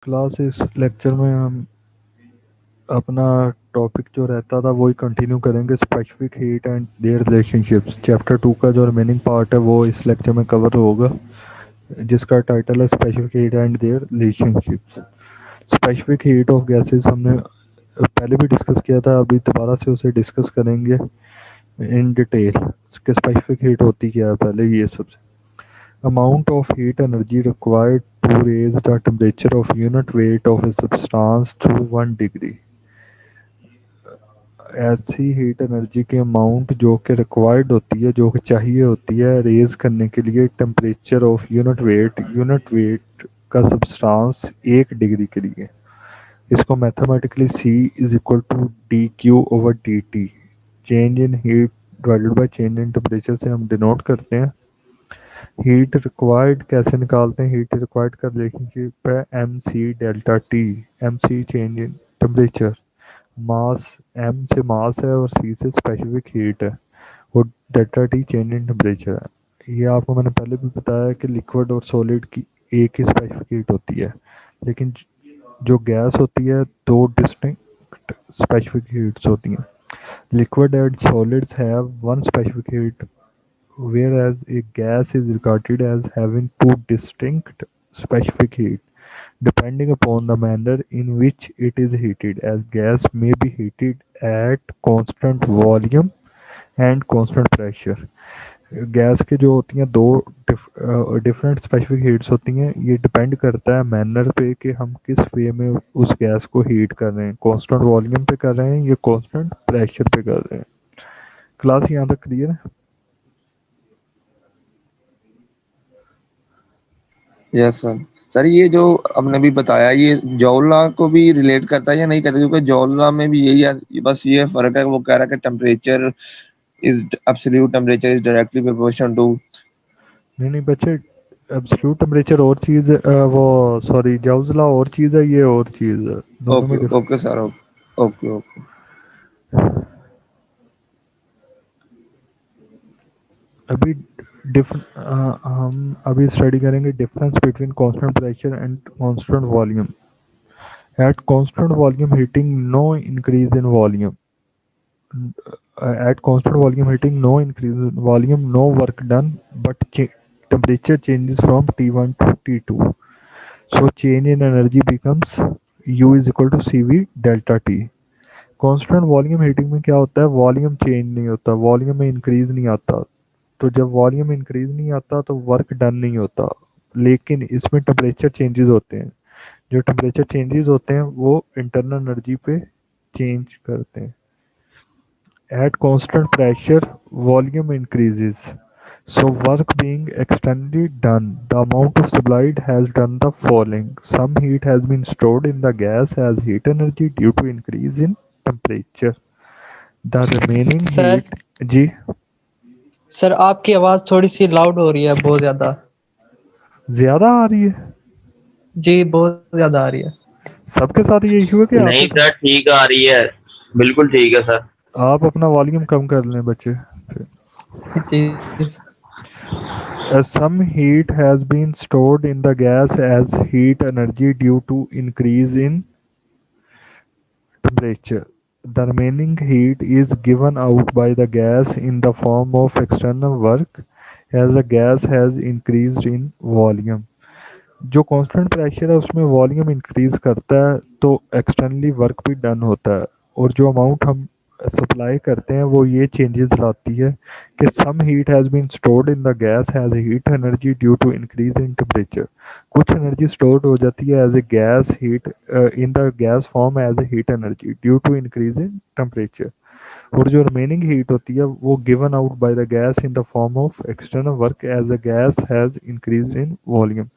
Class इस lecture में हम अपना टॉपिक जो रहता था वही कंटिन्यू करेंगे, specific heat and there relationships. Chapter 2 का जो रिमेनिंग पार्ट है वो इस लेक्चर में कवर होगा, जिसका टाइटल है specific heat and there relationships. Specific heat of gases हमने पहले भी डिस्कस किया था, अभी दोबारा से उसे डिस्कस करेंगे इन डिटेल कि स्पेसिफिक हीट होती क्या है। पहले ये सबसे amount of heat energy required to raise the temperature of unit weight of a substance to 1 degree। ऐसी हीट एनर्जी की अमाउंट जो कि रिक्वायर्ड होती है, जो कि चाहिए होती है रेज करने के लिए टेम्परेचर ऑफ यूनिट वेट का सब्सटेंस 1 डिग्री के लिए। इसको mathematically C is equal to D Q over D T, change in heat divided by change in temperature से हम डिनोट करते हैं। हीट रिक्वायर्ड कैसे निकालते हैं? हीट रिक्वायर्ड का रिलेशनशिप है M C delta T. M C change in temperature, mass M से मास है और सी से स्पेसिफिक हीट है, और delta T change in temperature है। ये आपको मैंने पहले भी बताया कि लिक्विड और सॉलिड की एक ही स्पेसिफिक हीट होती है, लेकिन जो गैस होती है दो डिस्टिंक्ट स्पेसिफिक हीट्स होती हैं। Liquid and solids have one specific heat, whereas a gas is regarded as having two distinct specific heat depending upon the manner in which it is heated, as gas may be heated at constant volume and constant pressure। Gas के जो होती हैं दो different specific heats होती हैं, ये depend करता है मैनर पे कि हम किस वे में उस गैस को हीट कर रहे हैं, कांस्टेंट वॉल्यूम पे कर रहे हैं या कांस्टेंट प्रेशर पे कर रहे हैं। क्लास यहाँ तक क्लियर है? Yes sir. सर ये जो आपने भी बताया ये जॉल लॉ को भी रिलेट करता है या नहीं करता, क्योंकि जॉल लॉ में भी यही है, बस ये फर्क है। वो कह रहा है कि temperature is absolute temperature is directly proportional to. नहीं नहीं बच्चे, एब्सोल्यूट टेम्परेचर और चीज़ है, वो सॉरी जॉल्स लॉ और चीज़ है, ये और चीज़ है, दोनों ओके में difference. Okay sir, okay okay. अभी हम अभी स्टडी करेंगे difference between constant pressure and constant volume. At constant volume heating no increase in volume, at constant volume heating no increase in volume, no work done, but temperature changes from T1 to T2, so change in energy becomes U is equal to CV delta T। Constant volume heating में क्या होता है? Volume change नहीं होता, volume में increase नहीं आता। तो जब वॉल्यूम इंक्रीज नहीं आता तो वर्क डन नहीं होता, लेकिन इसमें टेम्परेचर चेंजेस होते हैं। जो टेम्परेचर चेंजेस होते हैं वो इंटरनल एनर्जी पे चेंज करते हैं। Eight constant pressure volume increases, so work being externally done, the amount of supplied has done the following: some heat has been stored in the gas as heat energy due to increase in temperature, the remaining sir heat। जी sir आपकी आवाज थोड़ी सी loud हो रही है, बहुत ज्यादा। ज्यादा आ रही है? जी बहुत ज्यादा आ रही है। सबके साथ ये इशू है कि नहीं आपके सर, साथ? ठीक आ रही है, बिल्कुल ठीक है सर। आप अपना वॉल्यूम कम कर लें बच्चे। जी As some heat has been stored in the gas as heat energy due to increase in temperature, the remaining heat is given out by the gas in the form of external work as the gas has increased in volume। जो constant pressure है उसमें volume increase करता है तो externally work भी done होता है, और जो अमाउंट हम सप्लाई करते हैं वो ये चेंजेस लाती है कि some heat has been stored in the gas has heat energy due to increase in temperature. कुछ एनर्जी स्टोर्ड हो जाती है as a gas heat in the gas form as a heat energy due to increase in temperature, और जो remaining heat होती है वो given out by the gas in the form of external work as the gas has increase in volume.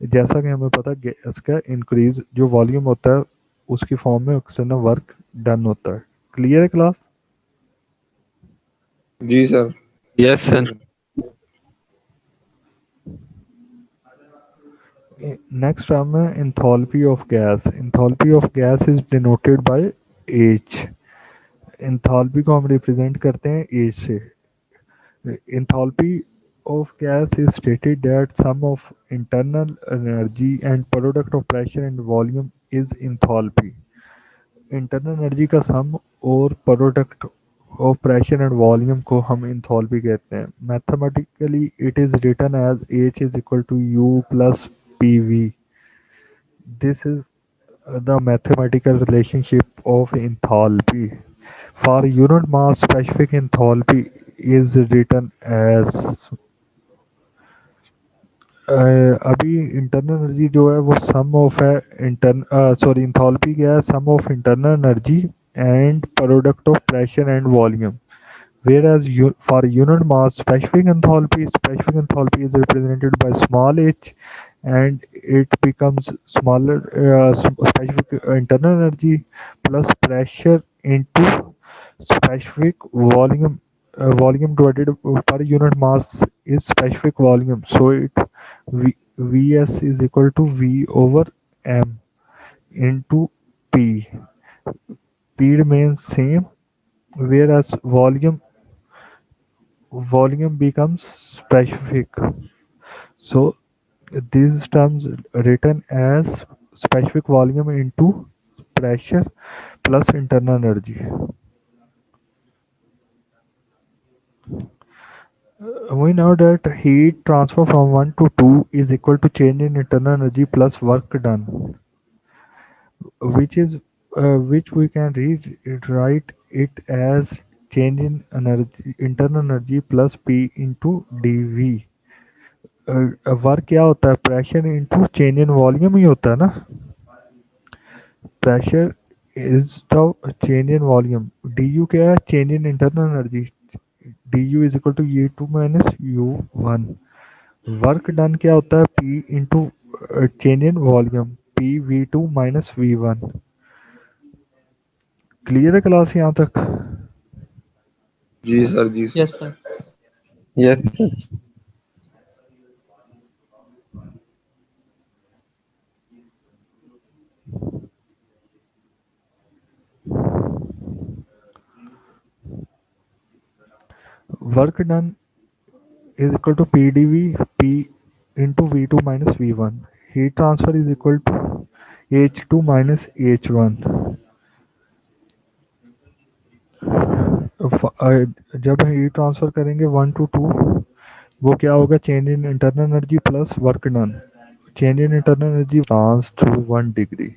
जैसा कि हमें पता है गैस का इंक्रीज जो वॉल्यूम होता है उसकी फॉर्म में एक्सटर्नल वर्क डन होता है। क्लियर है क्लास? जी sir. Yes sir. Next term है enthalpy of gas. Enthalpy of gas is denoted by H. Enthalpy को हम रिप्रेजेंट करते हैं एच से। Enthalpy of gas is stated that sum of internal energy and product of pressure and volume is enthalpy. Internal energy का sum और product of pressure and volume को हम enthalpy कहते हैं. Mathematically it is written as H is equal to U plus P V. This is the mathematical relationship of enthalpy. For unit mass, specific enthalpy is written as अभी internal energy जो है वो sum of है sorry enthalpy क्या है, sum of internal energy and product of pressure and volume. Whereas for unit mass, specific enthalpy is represented by small h, and it becomes smaller specific internal energy plus pressure into specific volume. Volume divided per unit mass is specific volume, so Vs is equal to V over M into P. P remains same, whereas volume becomes specific. So these terms written as specific volume into pressure plus internal energy. We know that heat transfer from 1 to 2 is equal to change in internal energy plus work done, which we can write it as change in internal energy plus P into dV. Work क्या होता है, pressure into change in volume ही होता है ना. Pressure is the change in volume. D U क्या है, change in internal energy. D U is equal to U2 minus U1. Work done क्या होता है, P into change in volume, PV2 minus V1. Clear है class यहाँ तक? जी sir, जी sir. Yes sir. Yes sir. Work done is equal to PdV P into V2 minus V1. Heat transfer is equal to H2 minus H1. जब heat transfer करेंगे 1 to 2, वो क्या होगा, change in internal energy plus work done. Change in internal energy trans to 1 degree.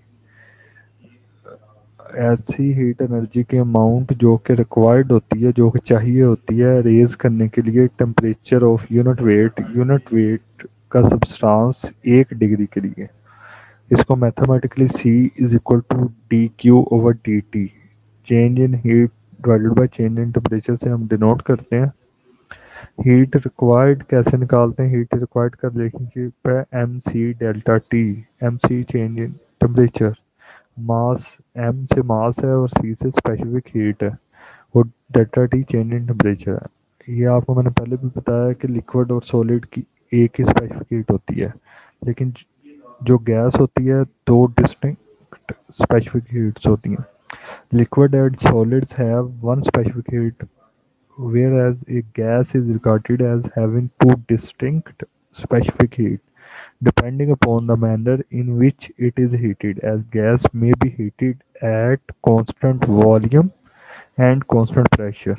ऐसी heat energy की amount जो कि required होती है, जो कि चाहिए होती है रेज करने के लिए टेम्परेचर ऑफ यूनिट वेट का सब्सटेंस 1 डिग्री के लिए. इसको mathematically C is equal to dQ over dt, change in heat divided by change in temperature से हम डिनोट करते हैं. हीट रिक्वायर्ड कैसे निकालते हैं, हीट रिक्वायर्ड का रिलेशनशिप है MC delta T. MC change in temperature, mass M से मास है और C से स्पेसिफिक हीट है, और delta T change in temperature है. ये आपको मैंने पहले भी बताया कि लिक्विड और सॉलिड की एक ही स्पेसिफिक हीट होती है, लेकिन जो गैस होती है दो डिस्टिंक्ट स्पेसिफिक हीट्स होती हैं. Liquid and solids have one specific heat, whereas a gas is regarded as having two distinct specific heat depending upon the manner in which it is heated, as gas may be heated at constant volume and constant pressure.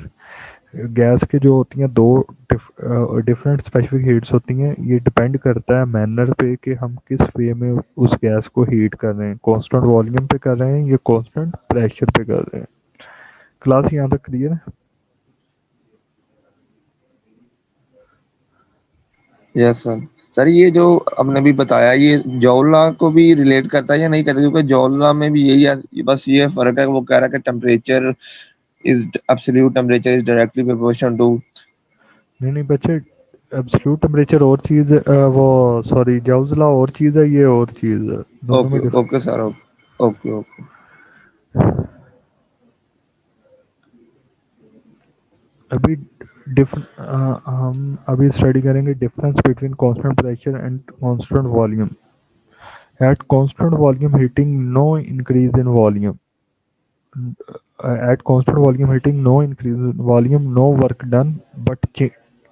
Gas के जो होती हैं दो different specific heats होती हैं. ये depend करता है मैनर पे कि हम किस वे में उस गैस को हीट कर रहे हैं, कांस्टेंट वॉल्यूम पे कर रहे हैं या कांस्टेंट प्रेशर पे कर रहे हैं. क्लास यहाँ तक क्लियर है? Yes sir. सर ये जो आपने भी बताया ये जॉल लॉ को भी रिलेट करता है या नहीं करता, क्योंकि जॉल लॉ में भी यही है, बस ये फर्क है. वो कह रहा है कि temperature is absolute temperature is directly proportional to. नहीं बच्चे, एब्सोल्यूट टेम्परेचर और चीज वो सॉरी जॉल्स लॉ और चीज है, ये और चीज है. दोनों में okay okay sir. Okay okay. अभी हम अभी स्टडी करेंगे difference between constant pressure and constant volume. At constant volume heating no increase in volume. at constant volume heating no increase in volume, no work done, but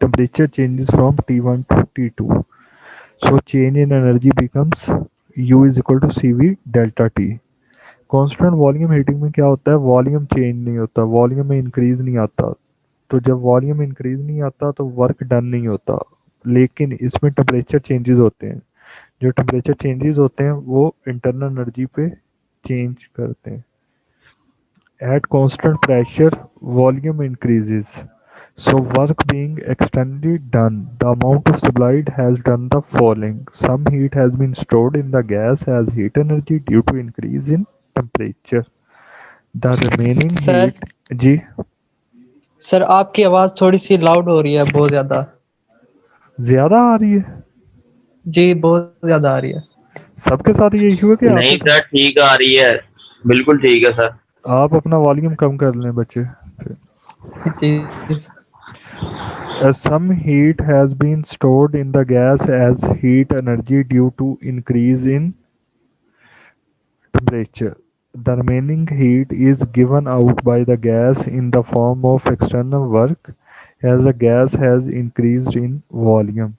temperature changes from T1 to T2. So change in energy becomes U is equal to CV delta T. Constant volume heating में क्या होता है, volume change नहीं होता, volume में increase नहीं आता। तो जब वॉल्यूम इंक्रीज नहीं आता तो वर्क डन नहीं होता, लेकिन इसमें टेम्परेचर चेंजेस होते हैं। जो टेम्परेचर चेंजेस होते हैं वो इंटरनल एनर्जी पे चेंज करते हैं। At constant pressure, volume increases. So work being externally done, the amount of supplied has done the following. Some heat has been stored in the gas as heat energy due to increase in temperature. The remaining sir heat जी sir आपकी आवाज थोड़ी सी loud हो रही है, बहुत ज्यादा। ज्यादा आ रही है, जी बहुत ज्यादा आ रही है। सबके साथ ये इशू है कि नहीं आपके सर, साथ? ठीक आ रही है, बिल्कुल ठीक है सर। आप अपना वॉल्यूम कम कर लें बच्चे। जी Some heat has been stored in the gas as heat energy due to increase in temperature. The remaining heat is given out by the gas in the form of external work as the gas has increased in volume.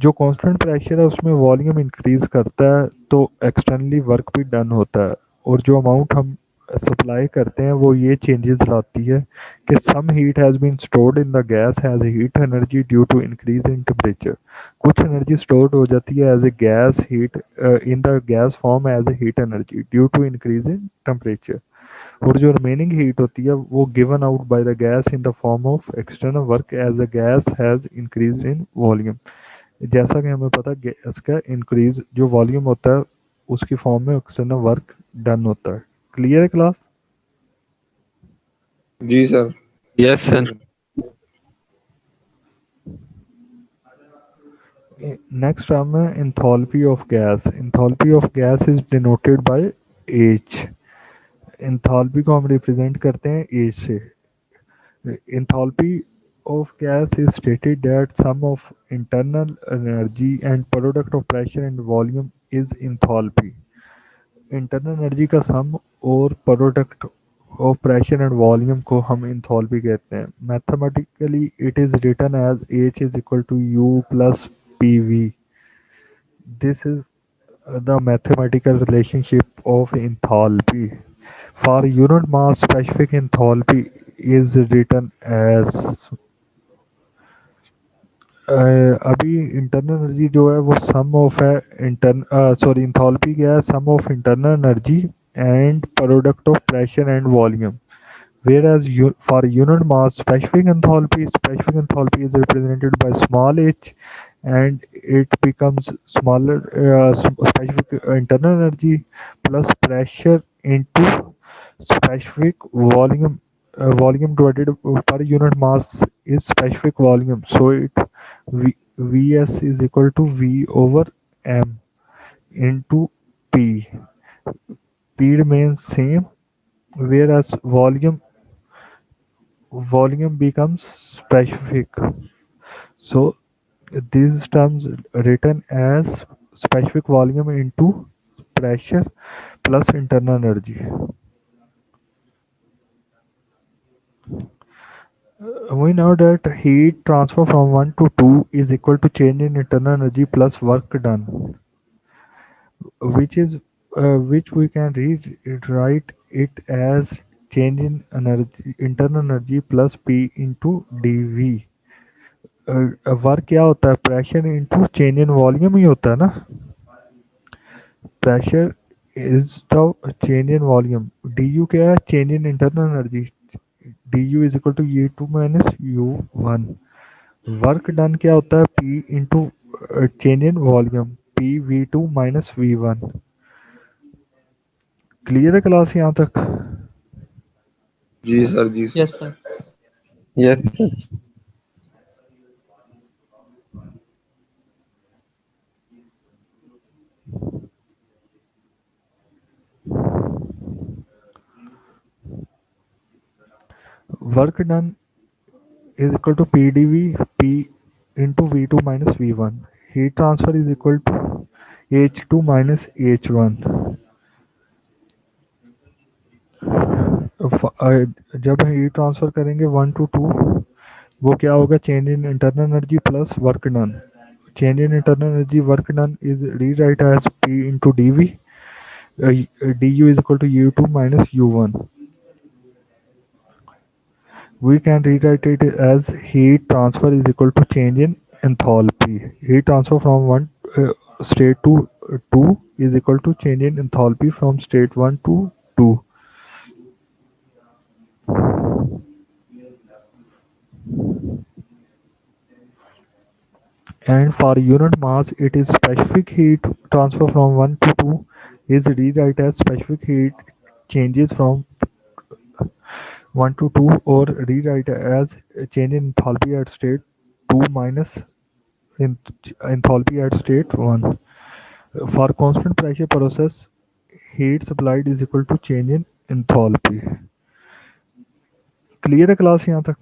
जो constant pressure है उसमें volume increase करता है तो externally work भी done होता है, और जो अमाउंट हम सप्लाई करते हैं वो ये चेंजेस लाती है कि some heat has been stored in the gas has heat energy due to increase in temperature. कुछ एनर्जी स्टोर्ड हो जाती है as a gas heat in the gas form as a heat energy due to increase in temperature, और जो remaining heat होती है वो given out by the gas in the form of external work as the gas has increase in volume. जैसा कि हमें पता है इसका इंक्रीज जो वॉल्यूम होता है उसकी फॉर्म में एक्सटर्नल वर्क डन होता है। क्लियर है क्लास? जी sir. Yes, sir. Next term है enthalpy of gas. Enthalpy of gas is denoted by H. Enthalpy को हम रिप्रेजेंट करते हैं एच से। Enthalpy of gas is stated that sum of internal energy and product of pressure and volume is enthalpy. Internal energy का sum और product of pressure and volume को हम enthalpy कहते हैं। Mathematically it is written as H is equal to U plus P V. This is the mathematical relationship of enthalpy. For unit mass, specific enthalpy is written as अभी internal energy जो है वो sum of है enthalpy क्या है, sum of internal energy and product of pressure and volume. Whereas for unit mass, specific enthalpy is represented by small h, and it becomes smaller specific internal energy plus pressure into specific volume. Volume divided per unit mass is specific volume, so it Vs is equal to V over m into P. P remains same, whereas volume becomes specific. So these terms written as specific volume into pressure plus internal energy. We know that heat transfer from 1 to 2 is equal to change in internal energy plus work done, which we can rewrite it as change in energy internal energy plus P into dV। Work क्या होता है, pressure into change in volume ही होता है ना। Pressure is the change in volume, D U क्या है, change in internal energy, D U is equal to U two minus U one. Work done क्या होता है, P into change in volume, P V two minus V one. Clear है class यहाँ तक? जी sir. जी sir. Yes sir. Yes, sir. Work done is equal to PdV P into V2 minus V1. Heat transfer is equal to H2 minus H1. जब heat transfer करेंगे 1 to 2 वो क्या होगा, change in internal energy plus work done. Change in internal energy work done is rewrite as P into dV. Du is equal to U2 minus U1. We can rewrite it as heat transfer is equal to change in enthalpy. Heat transfer from one state to 2 is equal to change in enthalpy from state 1 to 2. And for unit mass, it is specific heat transfer from 1 to 2 is rewrite as specific heat changes from 1 to 2, or rewrite as change in enthalpy at state 2 minus enthalpy at state 1. For constant pressure process, heat supplied is equal to change in enthalpy. Clear है class यहाँ तक?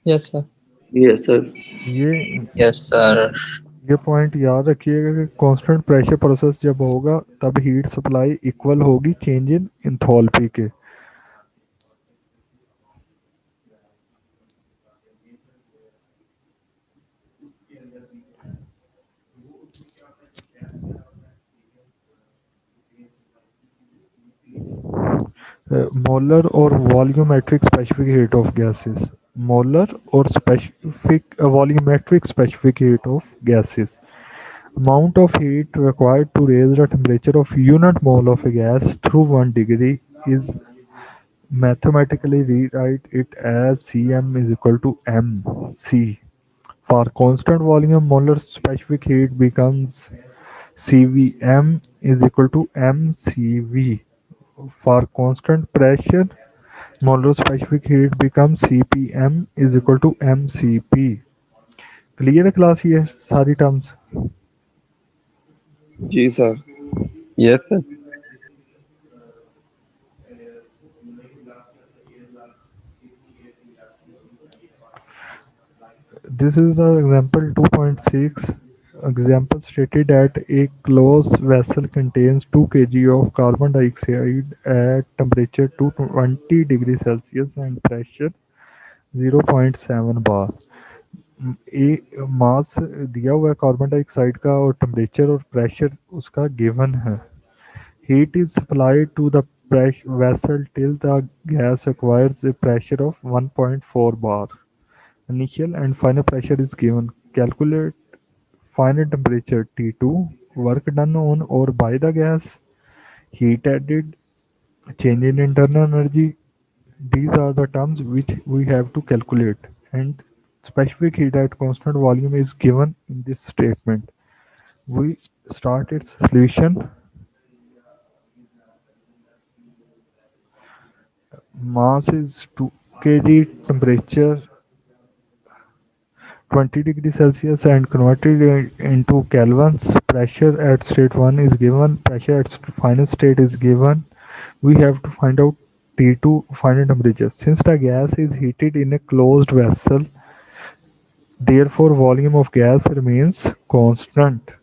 Yes, sir. Yes, sir. ये Yes, sir. ये point याद रखिएगा कि constant pressure process जब होगा तब हीट सप्लाई इक्वल होगी चेंज इन एंथैल्पी के. मोलर और volumetric specific heat of gases. Molar और specific volumetric specific heat of gases. Amount of heat required to raise the temperature of unit mole of a gas through 1 degree is mathematically rewrite it as Cm is equal to mc. For constant volume, molar specific heat becomes Cvm is equal to mcv. For constant pressure, molar specific heat becomes Cpm is equal to mcp. Clear है class ये सारी terms? जी sir. Yes, sir. This is the example 2.6. Example stated that a closed vessel contains 2 kg of carbon dioxide at temperature 220 degrees Celsius and pressure 0.7 bar. ए मास दिया हुआ है carbon dioxide का और temperature और प्रेशर उसका गिवन है. Heat is supplied to the vessel till the gas acquires a pressure of 1.4 bar. Initial and final pressure is given. Calculate final temperature T2, work done on or by the gas, heat added, change in internal energy. These are the terms which we have to calculate, and specific heat at constant volume is given in this statement. We start its solution. Mass is 2 kg, temperature 20 degrees Celsius and converted into kelvins. Pressure at state 1 is given, pressure at final state is given. We have to find out T2 final temperature. Since the gas is heated in a closed vessel, therefore volume of gas remains constant.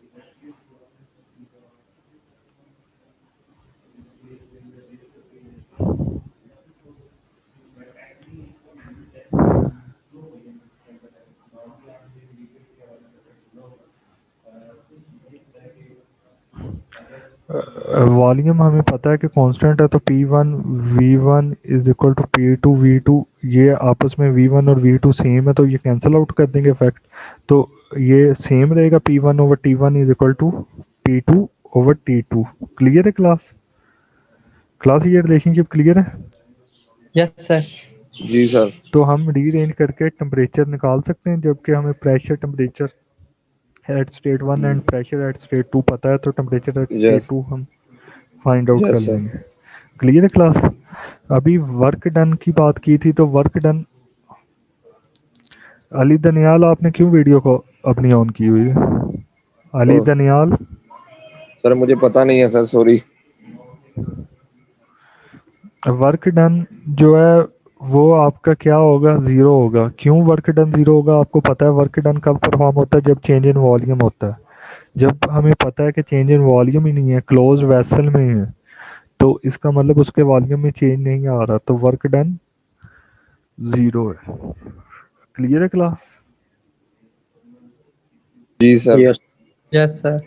Volume हमें पता है कि constant है, तो P1 V1 is equal to P2 V2. ये आपस में V1 और V2 सेम है तो ये कैंसिल आउट कर देंगे इफेक्ट, तो ये सेम रहेगा. P1 over T1 is equal to P2 over T2. Clear है क्लास? क्लास ये रिलेशनशिप क्लियर है? Yes, sir. जी सर. तो हम रीअरेंज करके टेम्परेचर निकाल सकते हैं, जबकि हमें pressure temperature at state 1 and pressure at state 2 पता है, तो टेम्परेचर एट स्टेट 2 हम फाइंड आउट कर Yes, sir. लेंगे. क्लियर है क्लास? अभी वर्क डन की बात की थी, तो वर्क डन अली दनियाल, आपने क्यों वीडियो को अपनी ऑन की हुई है? अली ओह. दनियाल, सर मुझे पता नहीं है सर, सॉरी. वर्क डन जो है वो आपका क्या होगा, जीरो होगा. क्यों वर्क डन जीरो होगा? आपको पता है वर्क डन कब परफॉर्म होता है? जब चेंज इन वॉल्यूम होता है. जब हमें पता है कि चेंज इन वॉल्यूम ही नहीं है, क्लोज वेसल में है, तो इसका मतलब उसके वॉल्यूम में चेंज नहीं आ रहा, तो वर्क डन 0 है। क्लियर है क्लास? जी सर। Yes sir.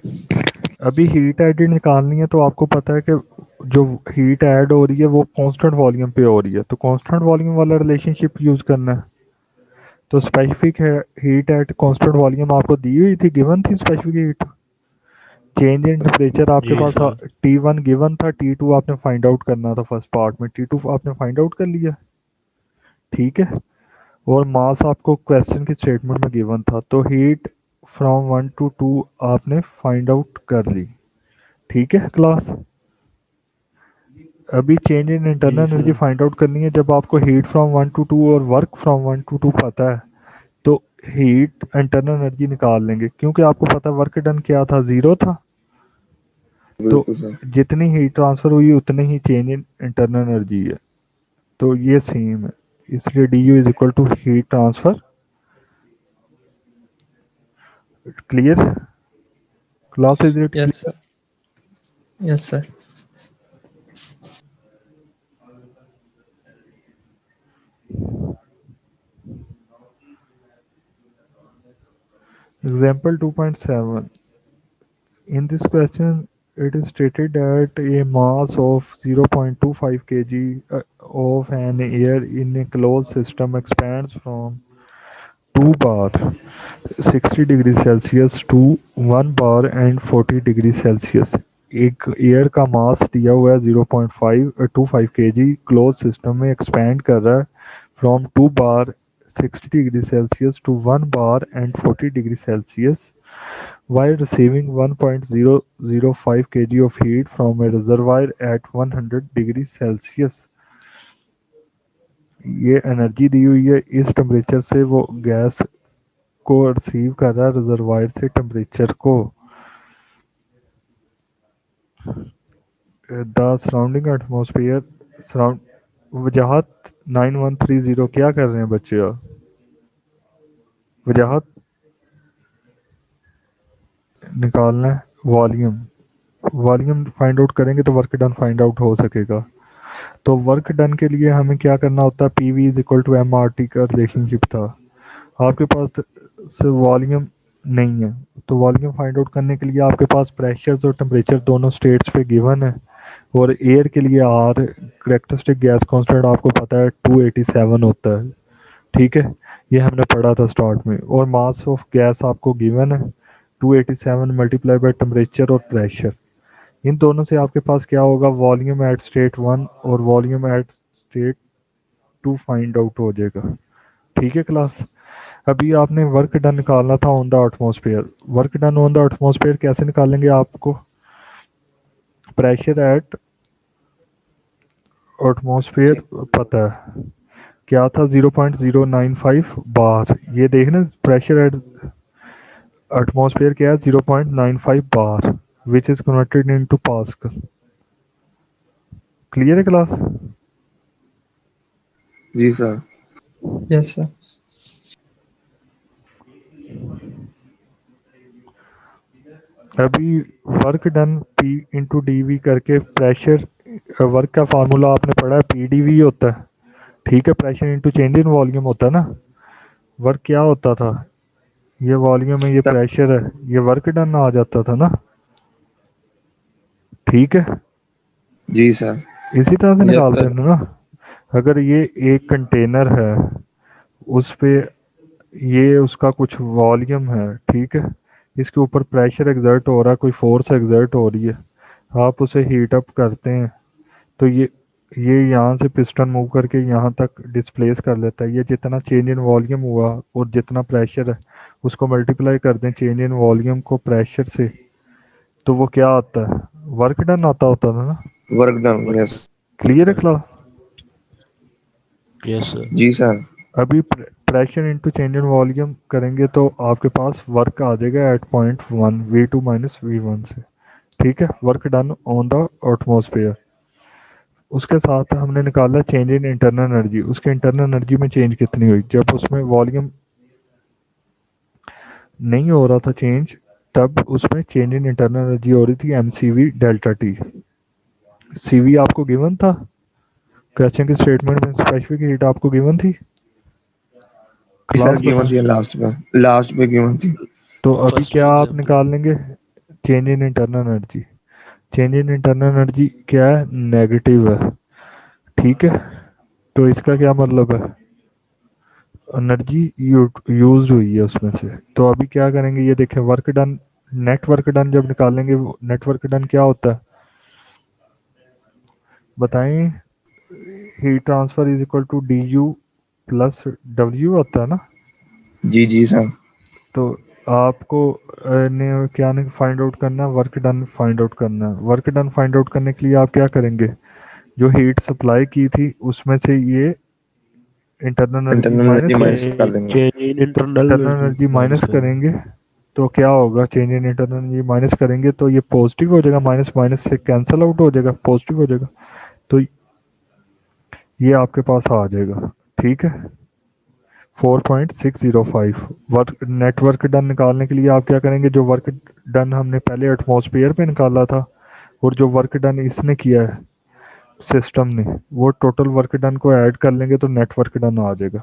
अभी हीट एडेड निकालनी है तो आपको पता है कि जो हीट ऐड हो रही है वो कांस्टेंट वॉल्यूम पे हो रही है, तो कांस्टेंट वॉल्यूम वाला रिलेशनशिप यूज करना है। तो specific heat at constant volume आपको दी हुई थी, गिवन थी specific heat. Change in temperature आपके जी पास सर। T1 गिवन था, T2 आपने फाइंड आउट करना था फर्स्ट पार्ट में, T2 आपने फाइंड आउट कर लिया, ठीक है। और मास आपको क्वेश्चन की स्टेटमेंट में गिवन था, तो हीट फ्रॉम 1 to 2 आपने फाइंड आउट कर ली, ठीक है क्लास। अभी चेंज इन इंटरनल जी एनर्जी सर। फाइंड आउट करनी है। जब आपको हीट फ्रॉम 1 to 2 और वर्क फ्रॉम 1 to 2 पता है तो हीट इंटरनल एनर्जी निकाल लेंगे, क्योंकि आपको पता है वर्क डन क्या था, 0 था। तो बिल्कुल सर। जितनी हीट ट्रांसफर हुई उतनी ही चेंज इन इंटरनल एनर्जी है, तो ये सेम है, इसलिए D U is equal to heat transfer. Clear class, is it? Yes sir. Yes sir. Example 2.7. In this question, it is stated that a mass of 0.25 kg of an air in a closed system expands from 2 bar 60 degree Celsius to 1 bar and 40 degree Celsius. एक air का mass दिया हुआ है 0.25 kg, close system में expand कर रहा है from 2 bar 60 degree Celsius to 1 bar and 40 degree Celsius while receiving 1.005 kg of heat from a reservoir at 100 degree Celsius. ये एनर्जी दी हुई है, इस टेम्परेचर से वो गैस को रिसीव कर रहा है रिजर्वायर से टेम्परेचर को। द सराउंडिंग एटमॉस्फेयर सराउंड वजाहत 9130 क्या कर रहे हैं बच्चे यार? वजाहत निकालना है, वॉल्यूम वॉल्यूम फाइंड आउट करेंगे तो वर्क डन फाइंड आउट हो सकेगा। तो वर्क डन के लिए हमें क्या करना होता है, P V is equal to M R T का रिलेशनशिप था। आपके पास से वॉल्यूम नहीं है, तो वॉल्यूम फाइंड आउट करने के लिए आपके पास प्रेशर्स और टेम्परेचर दोनों स्टेट्स पे गिवन है। और एयर के लिए आर करेक्टरिस्टिक गैस कांस्टेंट आपको पता है 287 होता है, ठीक है, ये हमने पढ़ा था स्टार्ट में। और मास ऑफ गैस आपको गिवन है 287 मल्टीप्लाई बाय टेम्परेचर और प्रेशर। इन दोनों से आपके पास क्या होगा, वॉल्यूम एट स्टेट 1 और volume at state 2 find out हो जाएगा, ठीक है क्लास। अभी आपने वर्क डन निकालना था on the atmosphere. Work done on the atmosphere कैसे निकालेंगे, आपको प्रेशर एट एटमॉस्फेयर पता है क्या था, 0.095 बार। ये देखना प्रेशर एट एटमॉस्फेयर क्या है, 0.95 bar which is converted into pascal. Clear है क्लास? जी सर। Yes sir. अभी work done P into D V करके प्रेशर, वर्क का फार्मूला आपने पढ़ा है पी डी वी होता है, ठीक है, pressure into change in volume होता है ना। वर्क क्या होता था, ये वॉल्यूम है, ये सर। प्रेशर है, ये वर्क डन आ जाता था ना, ठीक है। जी सर। इसी तरह से यस निकालते सर। हैं ना। अगर ये एक कंटेनर है, उस पे ये उसका कुछ वॉल्यूम है, ठीक है, इसके ऊपर प्रेशर एग्जर्ट हो रहा है, कोई फोर्स एग्जर्ट हो रही है, आप उसे हीट अप करते हैं तो ये यहाँ से पिस्टन मूव करके यहाँ तक डिस्प्लेस कर लेता है। ये जितना चेंज इन वॉल्यूम हुआ और जितना प्रेशर है उसको मल्टीप्लाई कर दें चेंज इन वॉल्यूम को प्रेशर से, तो वो क्या आता है, वर्क डन आता होता था ना। Work done. यस। क्लियर है क्लास? Yes sir. जी सर। अभी pressure into change in volume करेंगे तो आपके पास वर्क आ जाएगा eight point 1 V2 minus V1 से, ठीक है, work done on the atmosphere. उसके साथ हमने निकाला चेंज इन इंटरनल एनर्जी। उसके इंटरनल एनर्जी में चेंज कितनी हुई, जब उसमें वॉल्यूम नहीं हो रहा था चेंज, तब उसमें चेंज इन इंटरनल एनर्जी हो रही थी mcv डेल्टा टी। cv आपको गिवन था क्वेश्चन की स्टेटमेंट में, स्पेसिफिक हीट आपको गिवन थी। सर क्लास गिवन थी लास्ट पे गिवन थी। तो अभी फर्स्ट क्या आप एग्जाम्पल निकाल लेंगे? Change in internal energy. Change in internal energy क्या है? नेगेटिव है। ठीक है, तो इसका क्या मतलब है? एनर्जी यूज हुई है उसमें से। तो अभी क्या करेंगे, ये देखें, work done, net work done जब निकालेंगे, नेट वर्क डन क्या होता है बताएं? Heat transfer is equal to D U plus W होता है ना। जी जी सर। तो आपको ने क्या ने फाइंड आउट करना है? वर्क डन फाइंड आउट करना है। वर्क डन फाइंड आउट करने के लिए आप क्या करेंगे? जो हीट सप्लाई की थी उसमें से ये internal energy internal minus energy कर, माइनस कर देंगे। Change in internal internal energy energy minus minus करेंगे। करेंगे तो क्या होगा? Change in internal energy minus करेंगे तो ये पॉजिटिव हो जाएगा, माइनस माइनस से कैंसिल आउट हो जाएगा, पॉजिटिव हो जाएगा। तो ये आपके पास आ जाएगा। ठीक है, 4.605। वर्क नेटवर्क डन निकालने के लिए आप क्या करेंगे? जो वर्क डन हमने पहले एटमॉस्फेयर पे निकाला था और जो वर्क डन इसने किया है सिस्टम ने, वो टोटल वर्क डन को ऐड कर लेंगे तो नेटवर्क डन आ जाएगा।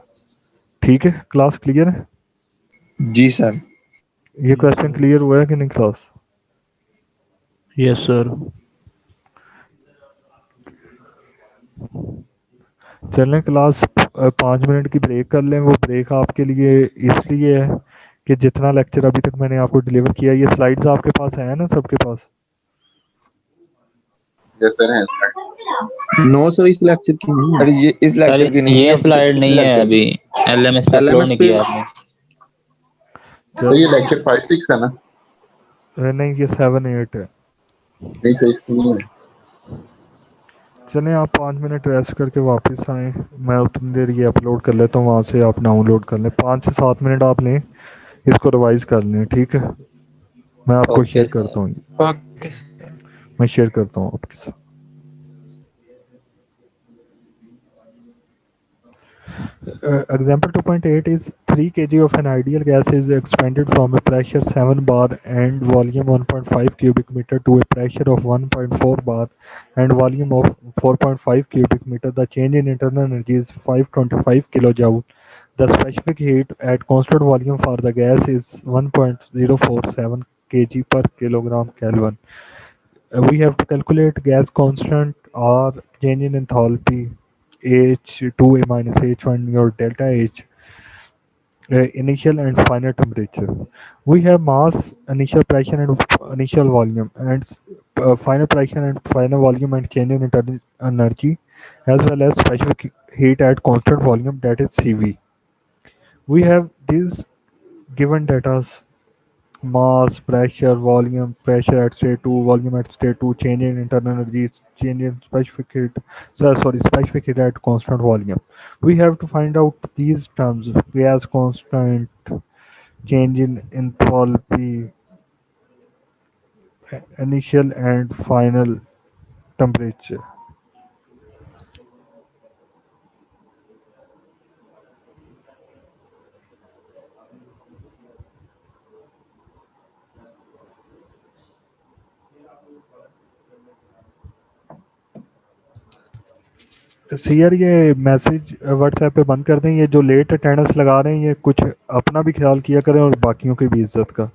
ठीक है, क्लास क्लियर है? जी सर। ये क्वेश्चन क्लियर हुआ है कि नहीं क्लास? Yes sir. चलें क्लास, 5 मिनट की ब्रेक कर लें। वो ब्रेक आपके लिए इसलिए है कि जितना लेक्चर अभी तक मैंने आपको डिलीवर किया, ये स्लाइड्स आपके पास है ना सबके पास? यस सर है स्लाइड। नो सर, इस लेक्चर की नहीं है। अरे ये इस सर लेक्चर की नहीं है, ये अब स्लाइड इस नहीं है, लेक्चर अभी की। एलएमएस पे अपलोड एलएमएस नहीं पे किया आपने। तो ये चल, लेक्चर 5-6 है ना? नहीं ये 7-8 है। नहीं सर इसकी नहीं है। चलें, आप 5 मिनट रेस्ट करके वापस आएँ, मैं उतनी देर ये अपलोड कर लेता हूँ, वहाँ से आप डाउनलोड कर लें। 5 से 7 मिनट आप लें, इसको रिवाइज कर लें। ठीक है, मैं आपको ओके शेयर सर। करता हूँ, ओके सर। मैं शेयर करता हूँ आपके साथ। Example 2.8 is 3 kg of an ideal gas is expanded from a pressure 7 bar and volume 1.5 cubic meter to a pressure of 1.4 bar and volume of 4.5 cubic meter. The change in internal energy is 525 kilojoule. The specific heat at constant volume for the gas is 1.047 kg per kilogram Kelvin. We have to calculate gas constant or change in enthalpy H2A minus H1 your delta H, initial and final temperature. We have mass, initial pressure and initial volume, and final pressure and final volume and change in energy, as well as specific heat at constant volume, that is CV. We have these given data: mass, pressure, volume, pressure at state 2, volume at state 2, change in internal energy, change in specific heat, specific heat at constant volume. We have to find out these terms: gas constant, change in enthalpy, initial and final temperature. यार ये message WhatsApp पे बंद कर दें। ये जो late attendance लगा रहे हैं, ये कुछ अपना भी ख्याल किया करें और बाकियों की भी इज्जत का।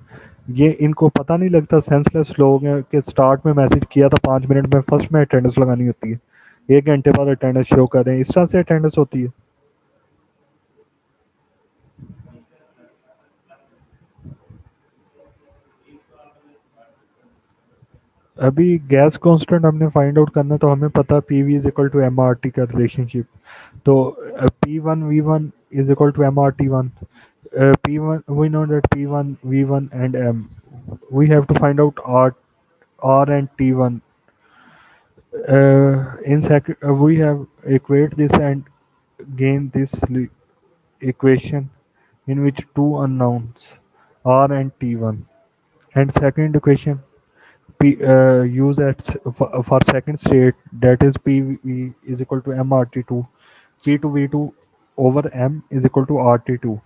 ये इनको पता नहीं लगता, सेंसलेस लोग हैं कि स्टार्ट में मैसेज किया था 5 मिनट में, फर्स्ट में अटेंडेंस लगानी होती है, 1 घंटे बाद अटेंडेंस शो कर रहे हैं। इस तरह से अटेंडेंस होती है? अभी गैस कांस्टेंट हमने फाइंड आउट करना, तो हमें पता P V is equal to M R T का रिलेशनशिप। तो P1 V1 is equal to MRT1. P1, we know that P1 V1 and M. We have to find out R and T1. In second, we have equate this and gain this equation in which two unknowns R and T1, and second equation use for second state, that is PV is equal to MRT2. P2V2 over M is equal to RT2.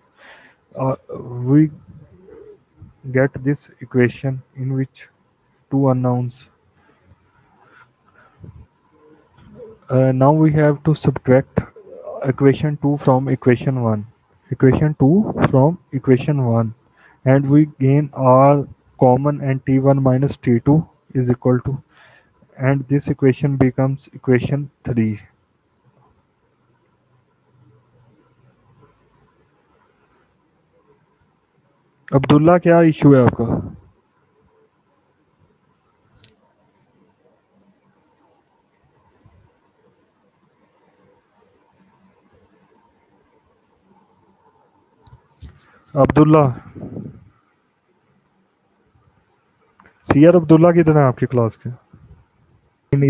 We get this equation in which two unknowns. Now we have to subtract equation 2 from equation 1. equation 2 from equation 1, and we gain R common, and T1 minus T2 is equal to, and this equation becomes equation 3. Abdullah क्या issue है आपका? Abdullah, CR Abdullah कितने हैं आपकी class के?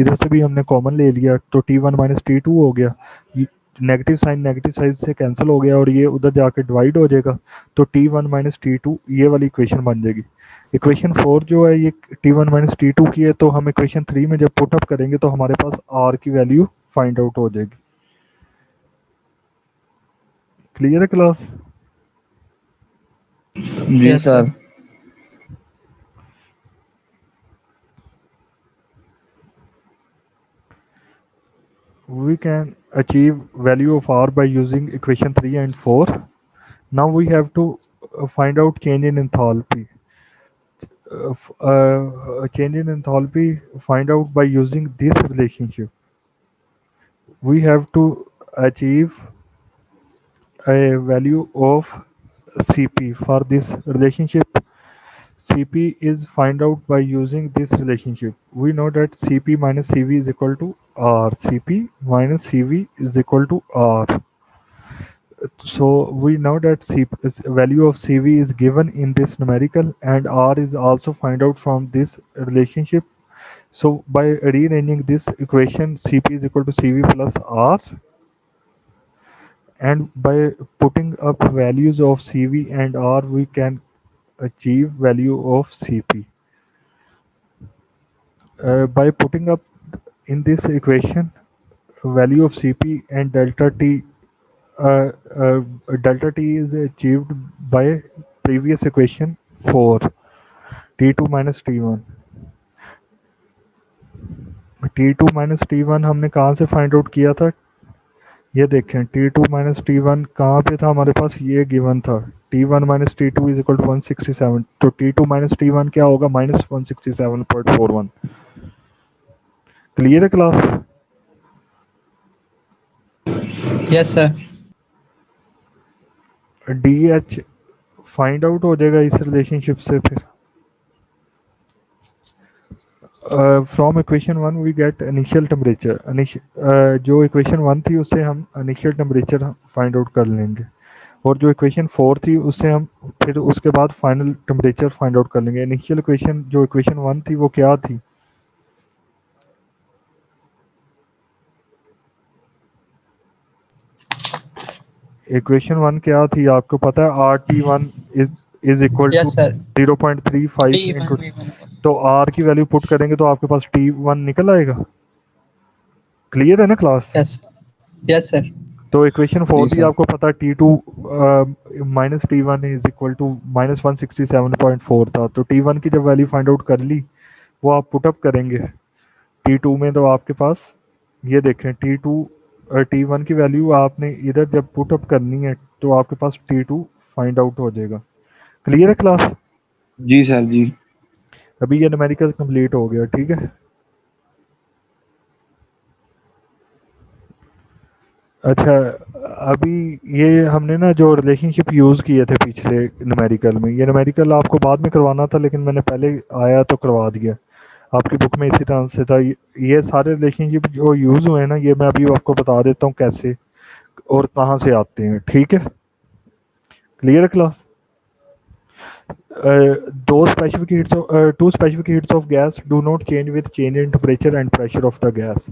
इधर से भी हमने कॉमन ले लिया तो T1 माइनस T2 हो गया, नेगेटिव साइड से कैंसिल हो गया और ये उधर जाके डिवाइड हो जाएगा, तो T1 माइनस T2 ये वाली इक्वेशन बन जाएगी। इक्वेशन 4 जो है ये T1 माइनस T2 की है, तो हम इक्वेशन 3 में जब पुट अप करेंगे तो हमारे पास R की वैल्यू फाइंड आउट हो जाएगी। क्लियर है क्लास? जी Yes, सर। We can achieve value of R by using equation 3 and 4. Now we have to find out change in enthalpy. Change in enthalpy find out by using this relationship. We have to achieve a value of Cp for this relationship. Cp is find out by using this relationship. We know that Cp minus Cv is equal to R. Cp minus Cv is equal to R. So we know that value of Cv is given in this numerical, and R is also find out from this relationship. So by rearranging this equation, Cp is equal to Cv plus R, and by putting up values of Cv and R, we can achieve value of Cp. By putting up in this equation value of Cp and delta T, delta T is achieved by previous equation 4, T2 minus T1. T2 minus T1 हमने कहाँ से find out किया था? ये देखें, T2 minus T1 कहाँ पे था हमारे पास? ये गिवन था T1 minus T2 is equal to 167, तो T2 माइनस T1 क्या होगा? माइनस 167.41। क्लियर है class? yes, sir. DH find out हो जाएगा इस रिलेशनशिप से। फिर from equation 1 we get initial temperature. जो इक्वेशन 1 थी उससे हम इनिशियल टेम्परेचर फाइंड आउट कर लेंगे, और जो इक्वेशन 4 थी उससे हम फिर उसके बाद फाइनल टेम्परेचर फाइंड आउट कर लेंगे। इनिशियल इक्वेशन जो इक्वेशन 1 थी वो क्या थी? इक्वेशन 1 क्या थी आपको पता है? RT1 is equal Yes, to sir. 0.35 into, तो R की वैल्यू पुट करेंगे तो आपके पास T1 निकल आएगा। क्लियर है ना क्लास? Yes, yes, sir. तो इक्वेशन 4 जी भी सर। आपको पता है T2 minus T1 is equal to minus 167.4 था, तो T1 की जब वैल्यू फाइंड आउट कर ली वो आप पुटअप करेंगे T2 में, तो आपके पास ये देखें T1 की वैल्यू आपने इधर जब पुटअप करनी है तो आपके पास T2 फाइंड आउट हो जाएगा। क्लियर है क्लास? जी सर जी। अभी ये न्यूमेरिकल कंप्लीट हो गया, ठीक है। अच्छा, अभी ये हमने ना जो रिलेशनशिप यूज़ किए थे पिछले न्यूमेरिकल में, ये न्यूमेरिकल आपको बाद में करवाना था लेकिन मैंने पहले आया तो करवा दिया। आपकी बुक में इसी तरह से था। ये सारे रिलेशनशिप जो यूज़ हुए हैं ना, ये मैं अभी आपको बता देता हूँ कैसे और कहाँ से आते हैं, ठीक है। क्लियर है class? two specific heats of gas do not change with change in temperature and pressure of the gas.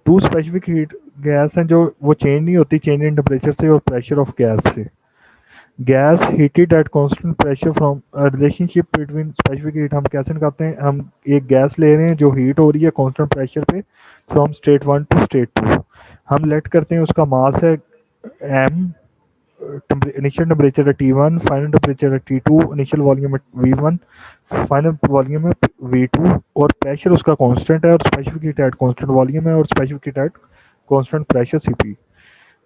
Two specific heat gas हैं जो वो चेंज नहीं होती चेंज इन टेम्परेचर से और प्रेशर ऑफ गैस से। Gas heated eight constant pressure from relationship between specific heat हम कैसे निकालते हैं? हम एक गैस ले रहे हैं जो हीट हो रही है कांस्टेंट प्रेशर पे फ्रॉम स्टेट 1 टू स्टेट 2। हम लेट करते हैं उसका मास है m, इनिशियल टेम्परेचर है T1, फाइनल टेम्परेचर है T2, इनिशियल वॉल्यूम है V1, फाइनल वॉल्यूम है V2, और प्रेशर उसका कांस्टेंट है और specific heat at constant volume है और specific heat at constant pressure Cp।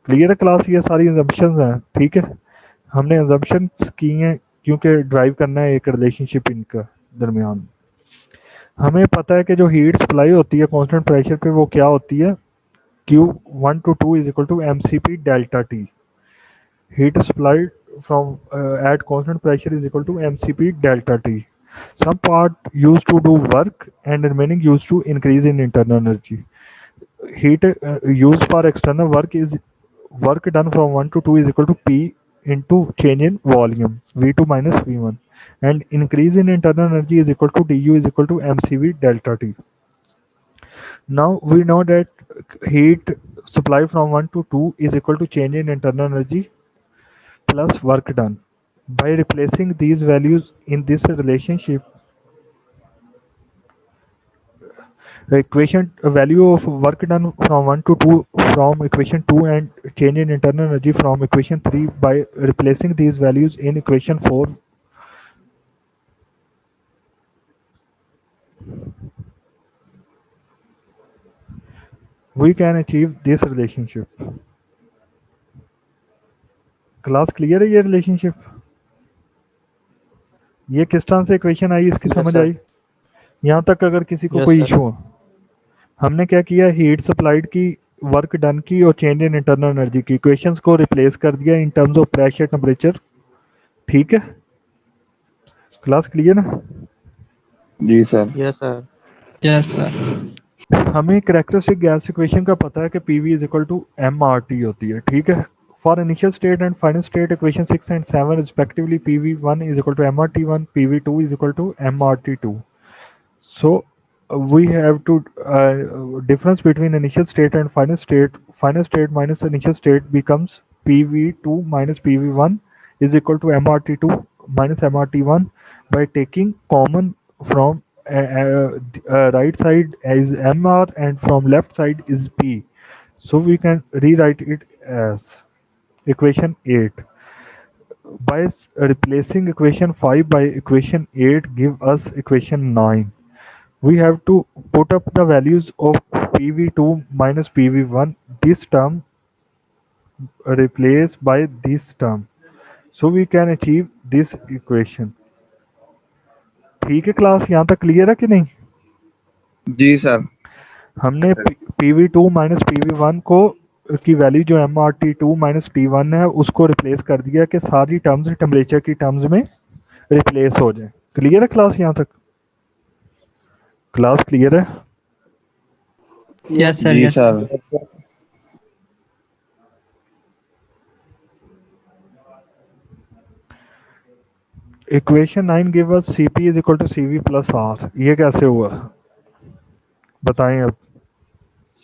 Clear है क्लास? ये सारी assumptions हैं, ठीक है। हमने assumptions की हैं क्योंकि ड्राइव करना है एक रिलेशनशिप इनका दरमियान। हमें पता है कि जो हीट सप्लाई होती है कांस्टेंट प्रेशर पे वो क्या होती है, Q1 to 2 is equal to mcp delta T. Heat supplied from at constant pressure is equal to mcp delta T. Some part used to do work and remaining used to increase in internal energy. Heat used for external work is work done from 1 to 2 is equal to P into change in volume V2 minus V1, and increase in internal energy is equal to Du is equal to mcv delta T. Now we know that heat supply from 1 to 2 is equal to change in internal energy plus work done. By replacing these values in this relationship, the equation value of work done from 1 to 2 from equation 2 and change in internal energy from equation 3, by replacing these values in equation 4, we can achieve this relationship. Class clear है? ये relationship, ये किस तरह से equation आई, इसकी Yes, समझ sir. आई यहाँ तक? अगर किसी को Yes, कोई sir. इशू हो, हमने क्या किया, हीट सप्लाइड की, वर्क डन की और चेंज इन इंटरनल एनर्जी की इक्वेशंस को रिप्लेस कर दिया in terms of pressure temperature. ठीक है, क्लास क्लियर ना? जी sir. Yes, sir. Yes, sir. हमें कैरेक्टरिस्टिक गैस इक्वेशन का पता है कि P V is equal to M R T होती है। ठीक है, for initial state and final state equation 6 and 7 respectively P V one is equal to M R T one, P V two is equal to M R T two. So we have to difference between initial state and final state. Final state minus initial state becomes PV2 minus PV1 is equal to MRT2 minus MRT1 by taking common from right side as MR and from left side is P. So we can rewrite it as equation 8. By replacing equation 5 by equation 8 give us equation 9. We have to put up the values of PV2 minus PV1, this term replaced by this term, so we can achieve this equation. ठीक है class, यहाँ तक clear है कि नहीं? जी sir. हमने PV2 minus PV1 को की वैल्यू जो MRT2 माइनस T1 है उसको रिप्लेस कर दिया कि सारी टर्म्स टेम्परेचर की टर्म्स में रिप्लेस हो जाए। क्लियर है क्लास? यहाँ तक क्लास क्लियर है? Yes, sir. जी Yes, sir. Sir. Equation 9 give us Cp is equal to Cv plus R। ये कैसे हुआ बताएं अब।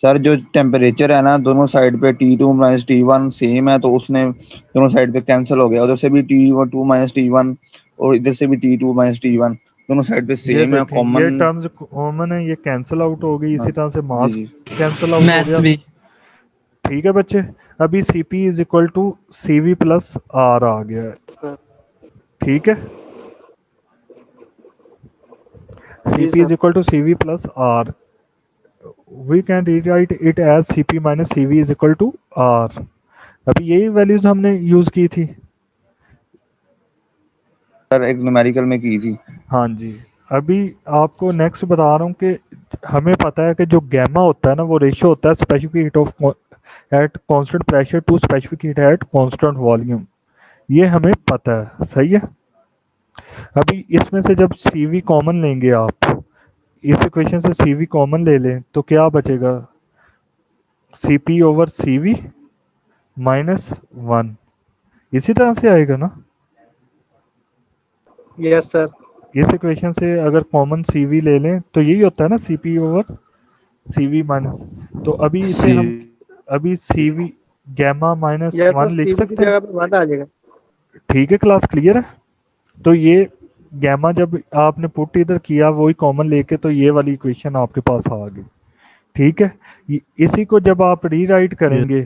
सर जो टेम्परेचर है ना दोनों साइड पे T2 माइनस T1 सेम है, तो उसने दोनों साइड पे कैंसिल हो गया। उधर से भी T2 माइनस T1 और इधर से भी T2 माइनस T1 दोनों साइड पे ये सेम है, देखें, ये कॉमन। टर्म्स कॉमन है, ये कैंसिल आउट हो गई। इसी तरह से मास जी कैंसिल आउट हो Maths गया। भी. ठीक है बच्चे, अभी Cp is equal to Cv plus R आ गया है। ठीक है, Cp is equal to Cv plus R. We can rewrite it as Cp minus Cv is equal to R. अभी यही वैल्यूज हमने यूज की थी। सर, एक न्यूमेरिकल में की थी। हाँ जी, अभी आपको नेक्स्ट बता रहा हूँ कि हमें पता है कि जो गैमा होता है ना वो रेशियो होता है specific heat of at constant pressure to specific heat at constant volume. ये हमें पता है, सही है। अभी इसमें से जब Cv कॉमन लेंगे आप, इस इक्वेशन से Cv कॉमन ले लें तो क्या बचेगा, Cp ओवर Cv माइनस 1। इसी तरह से आएगा ना? Yes, sir. इस इक्वेशन से अगर कॉमन Cv ले लें तो यही होता है ना, Cp ओवर Cv माइनस। तो अभी इसे हम अभी Cv गैमा माइनस 1 लिख सकते हैं। 1 आ जाएगा. ठीक है, क्लास क्लियर है? तो ये गैमा जब आपने पुट इधर किया वही कॉमन लेके, तो ये वाली इक्वेशन आपके पास आ गई। ठीक है, इसी को जब आप रीराइट करेंगे,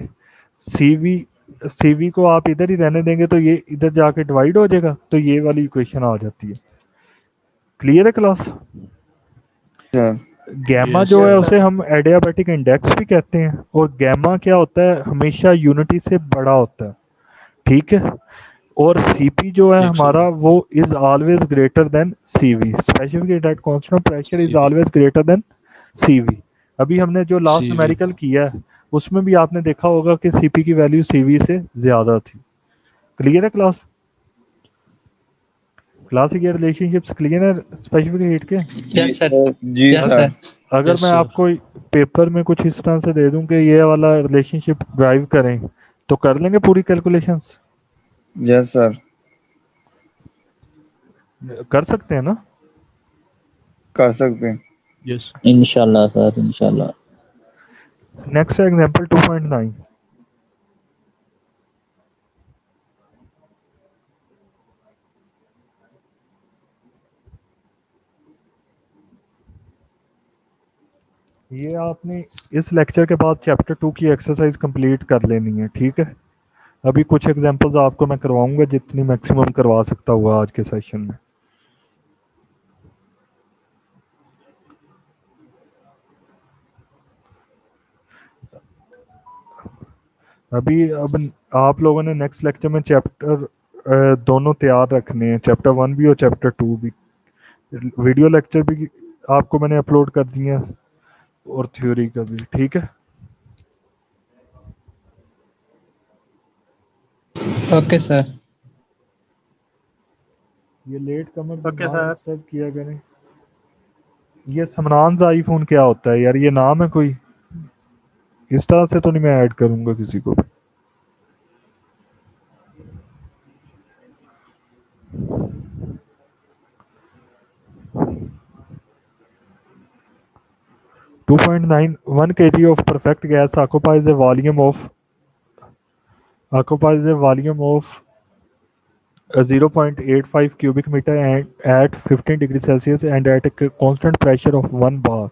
Cv को आप इधर ही रहने देंगे तो ये इधर जाके डिवाइड हो जाएगा, तो ये वाली इक्वेशन आ जाती है। क्लियर है क्लास? सर गैमा जो है उसे हम एडियाबैटिक इंडेक्स भी कहते हैं, और गैमा क्या होता है, हमेशा यूनिटी से बड़ा होता है। ठीक है, और सीपी जो है एक हमारा वो is always greater than CV. Specific heat at constant pressure is CV always greater than CV. अभी हमने जो लास्ट CV न्यूमेरिकल किया है उसमें भी आपने देखा होगा कि सीपी की वैल्यू सीवी से ज्यादा थी। क्लियर है क्लास? क्लास ये रिलेशनशिप्स क्लियर है स्पेसिफिक हीट के? जी यस सर। जी यस सर। सर। अगर यस मैं सर आपको पेपर में कुछ इस तरह से दे दूं कि ये वाला रिलेशनशिप ड्राइव करें तो कर लेंगे पूरी कैलकुलेशंस? Yes sir. कर सकते हैं ना? कर सकते हैं। यस इंशाल्लाह सर, इंशाल्लाह। Next example 2.9। ये आपने इस लेक्चर के बाद चैप्टर 2 की एक्सरसाइज कंप्लीट कर लेनी है, ठीक है? अभी कुछ एग्जांपल्स आपको मैं करवाऊंगा जितनी मैक्सिमम करवा सकता हुआ आज के सेशन में। अभी अब आप लोगों ने नेक्स्ट लेक्चर में चैप्टर दोनों तैयार रखने हैं, चैप्टर 1 भी और चैप्टर 2 भी। वीडियो लेक्चर भी आपको मैंने अपलोड कर दिए हैं और थ्योरी का भी, ठीक है? Okay sir. ये लेट कमर ओके सर। डिस्टर्ब किया करें। ये समरान्स आईफोन क्या होता है यार? ये नाम है कोई? इस तरह से तो नहीं मैं ऐड करूंगा किसी को भी। Two point nine 1 kg of perfect gas occupies a volume of 0.85 cubic meter and at 15 degree Celsius and at a constant pressure of 1 bar।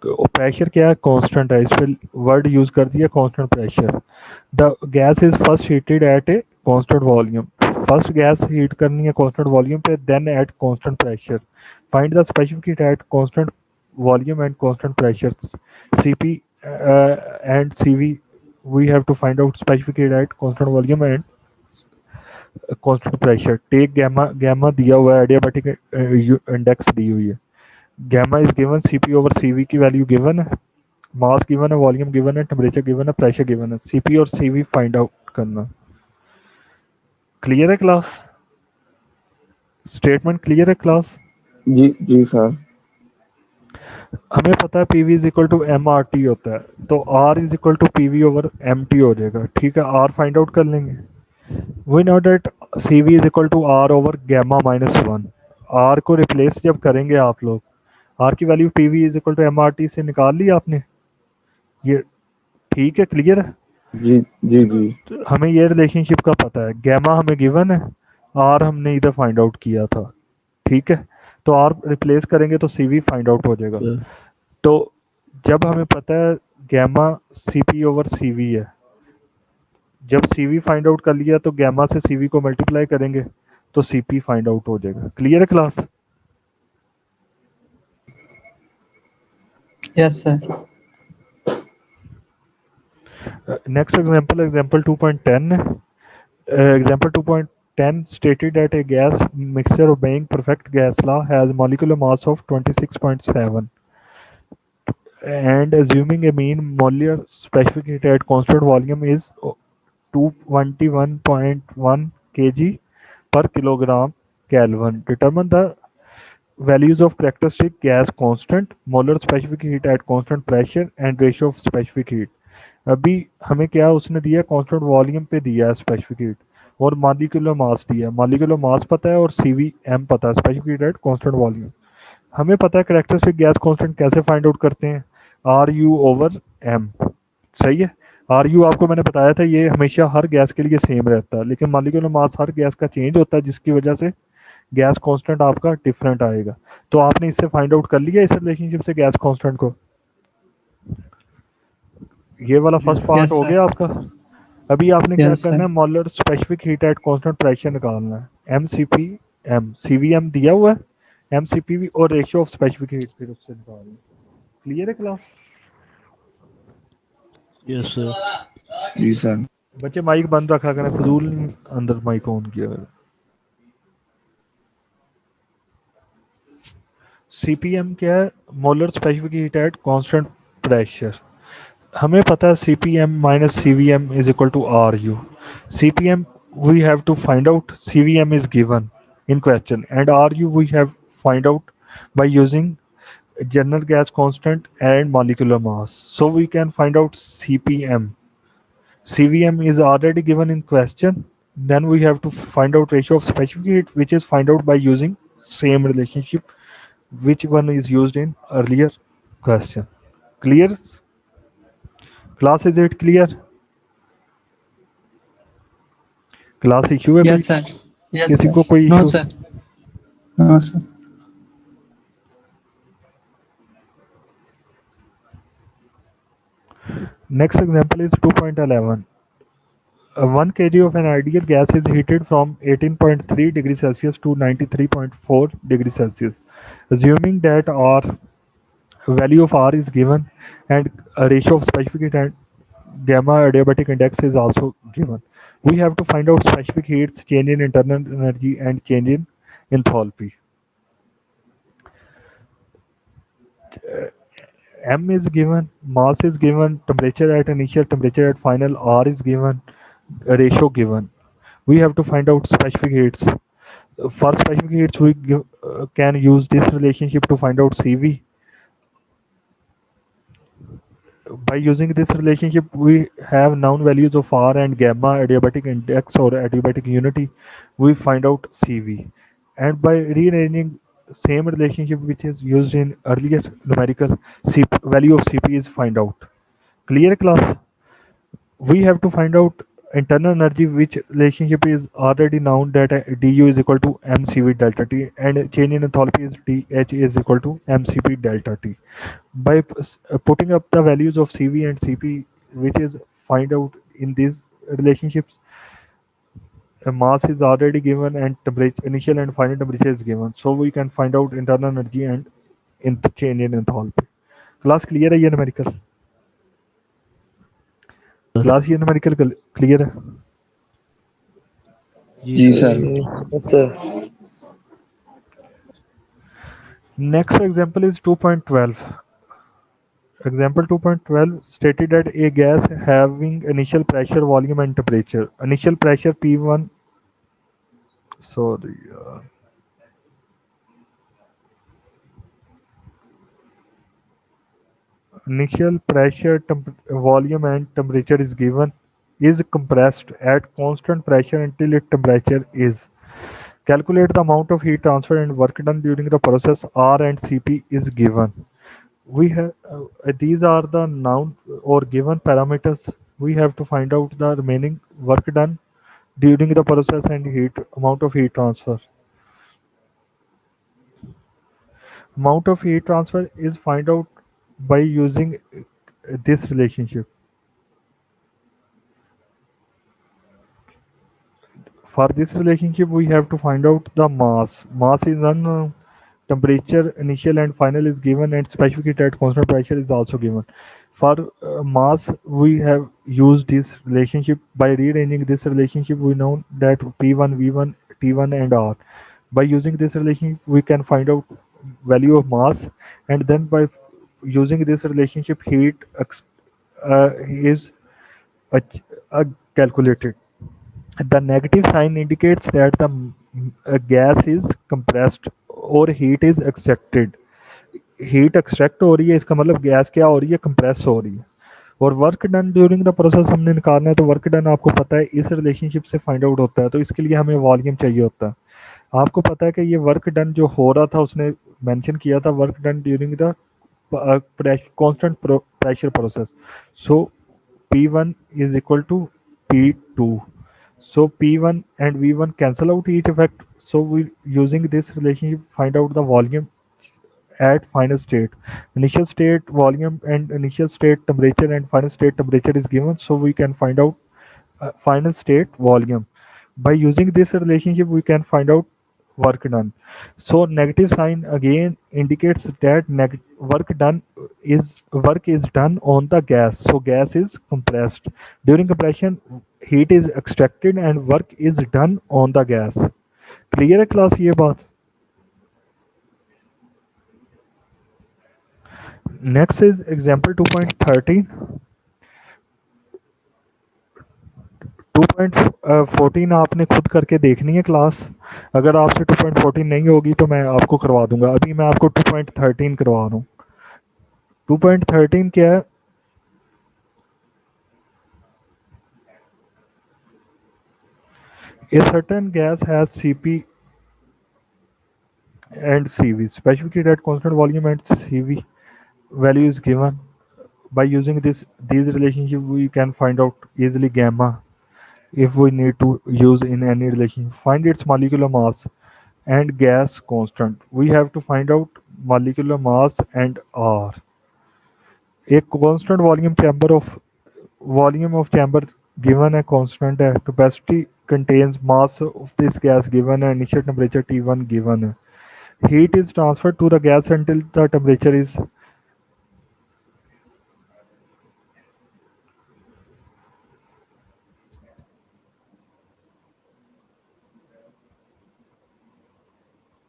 Pressure क्या है? कांस्टेंट है, इस पे वर्ड यूज कर दिया constant pressure. The gas is first heated at a constant volume. First gas heat करनी है constant volume पे, then at constant pressure. Find the specific heat at constant volume and constant pressure. CP and CV we have to find out specific heat at constant volume and constant pressure। Take gamma, gamma दिया हुआ है, adiabatic index दी हुई है। Gamma is given, CP over CV की value given है, mass given है, volume given है, टेम्परेचर गिवन है, प्रेशर गिवन है। सीपी और सीवी फाइंड आउट करना। क्लियर है क्लास? स्टेटमेंट क्लियर है क्लास? जी जी सर। हमें पता है PV is equal to M R T होता है, तो R is equal to PV over M T हो जाएगा, ठीक है? आर फाइंड आउट कर लेंगे। We know that CV is equal to R over gamma minus one. R को रिप्लेस जब करेंगे आप लोग, आर की value PV is equal to M R T से निकाल ली आपने, ये ठीक है? क्लियर है? जी जी जी। तो हमें ये रिलेशनशिप का पता है, गैमा हमें गिवन है, आर हमने इधर फाइंड आउट किया था, ठीक है? तो आर रिप्लेस करेंगे तो सीवी फाइंड आउट हो जाएगा। सर तो जब हमें पता है गैमा सीपी ओवर सीवी है, जब सीवी फाइंड आउट कर लिया तो गैमा से सीवी को मल्टीप्लाई करेंगे तो सीपी फाइंड आउट हो जाएगा। क्लियर है class? Yes sir. Next example, example 2.10 है। Example 2.10 stated that a gas mixture obeying perfect gas law has molecular mass of 26.7 and assuming a mean molar specific heat at constant volume is 221.1 kg per kilogram Kelvin. Determine the values of characteristic gas constant, molar specific heat at constant pressure and ratio of specific heat। अभी हमें क्या उसने दिया? Constant volume पे दिया है specific heat, और molecular mass दिया है। मॉलिक्यूलर मास पता है और सीवी एम पता है, specific heat at constant volume. हमें पता है कैरेक्टरिस्टिक गैस कांस्टेंट कैसे फाइंड आउट करते हैं? R U over M. सही है? आर यू आपको मैंने बताया था ये हमेशा हर गैस के लिए सेम रहता है, लेकिन मॉलिक्यूलर मास हर गैस का चेंज होता है जिसकी वजह से गैस कांस्टेंट आपका डिफरेंट आएगा। तो आपने इससे फाइंड आउट कर लिया इस रिलेशनशिप से गैस कांस्टेंट को? ये वाला फर्स्ट पार्ट यस हो सर। गया आपका। अभी आपने क्या यस करना सर। है? मॉलर specific heat at constant pressure निकालना है। एम सी पी एम, सी वी एम दिया हुआ है, एम सी पी वी और रेशियो ऑफ स्पेसिफिक हीट फिर उससे निकालना है। क्लियर है क्लास? यस सर जी सर। बच्चे माइक बंद रखा करें, फजूल अंदर माइक ऑन किया करें। सीपीएम क्या है? Molar specific heat at constant pressure. हमें पता है CPM minus CVM is equal to RU. CPM we have to find out, CVM is given in question, and RU we have find out by using general gas constant and molecular mass. So we can find out CPM. CVM is already given in question. Then we have to find out ratio of specific heat, which is find out by using same relationship, which one is used in earlier question. Clear? Class, is it clear? Class issue है कोई? Yes, sir. Yes, किसी sir. को कोई No, issue? sir. No, sir. Next example is 2.11. 1 kg of an ideal gas is heated from 18.3 degrees Celsius to 93.4 degrees Celsius. Assuming that R value of R is given and a ratio of specific heat and gamma adiabatic index is also given. We have to find out specific heats, change in internal energy and change in enthalpy. M is given, mass is given, temperature at initial, temperature at final, R is given, ratio given. We have to find out specific heats. For specific heats, we can use this relationship to find out CV. By using this relationship, we have known values of R and gamma adiabatic index or adiabatic unity. We find out CV. And by rearranging same relationship which is used in earlier numerical, value of CP is find out. Clear, class? We have to find out internal energy, which relationship is already known, that du is equal to mcv delta t, and change in enthalpy is dh is equal to mcp delta t. By putting up the values of cv and cp, which is find out in these relationships, mass is already given and temperature, initial and final temperature is given, so we can find out internal energy and change in enthalpy. Class clear है ये numerical? Class ये numerical clear है? जी sir. Yes, sir. Next example is 2.12. Example 2.12 stated that a gas having initial pressure, volume and temperature. Initial pressure P1, sorry, initial pressure, volume and temperature is given, is compressed at constant pressure until its temperature is. Calculate the amount of heat transfer and work done during the process. R and Cp is given. We have these are the noun or given parameters. We have to find out the remaining work done during the process and heat amount of heat transfer. Amount of heat transfer is find out by using this relationship. For this relationship, we have to find out the mass. Mass is unknown. Temperature initial and final is given, and specific heat at constant pressure is also given. For mass, we have used this relationship. By rearranging this relationship, we know that P1, V1, T1 and R. By using this relationship, we can find out value of mass, and then by using this relationship, heat is uh, calculated. The negative sign indicates that the gas is compressed or heat is extracted. Heat extract हो रही है, इसका मतलब gas क्या हो रही है? Compress हो रही है। और work done during the process हमने निकालना है, तो वर्क डन आपको पता है इस रिलेशनशिप से फाइंड आउट होता है, तो इसके लिए हमें वॉल्यूम चाहिए होता है। आपको पता है कि ये वर्क डन जो हो रहा था, उसने मेंशन किया था work done during the constant pressure process. So P1 is equal to P2. So P1 and V1 cancel out each effect. So we using this relationship find out the volume at final state. Initial state volume and initial state temperature and final state temperature is given. So we can find out final state volume. By using this relationship, we can find out work done. So negative sign again indicates that work is done on the gas. So gas is compressed. During compression, heat is extracted and work is done on the gas. Clear है class ये बात? Next is example 2.13। 2.14 आपने खुद करके देखनी है class. अगर आपसे 2.14 नहीं होगी तो मैं आपको करवा दूंगा। अभी मैं आपको 2.13 करवा रहा हूँ। 2.13 क्या है? A certain gas has Cp and Cv specified at constant volume and Cv value is given. By using these relationship we can find out easily gamma if we need to use in any relation. Find its molecular mass and gas constant. We have to find out molecular mass and R. A constant volume of chamber given a constant capacity contains mass of this gas given an initial temperature T1 given. Heat is transferred to the gas until the temperature is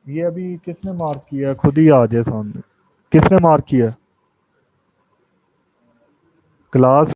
ये अभी किसने mark किया? खुद ही आ जाए सामने। किसने mark किया? Class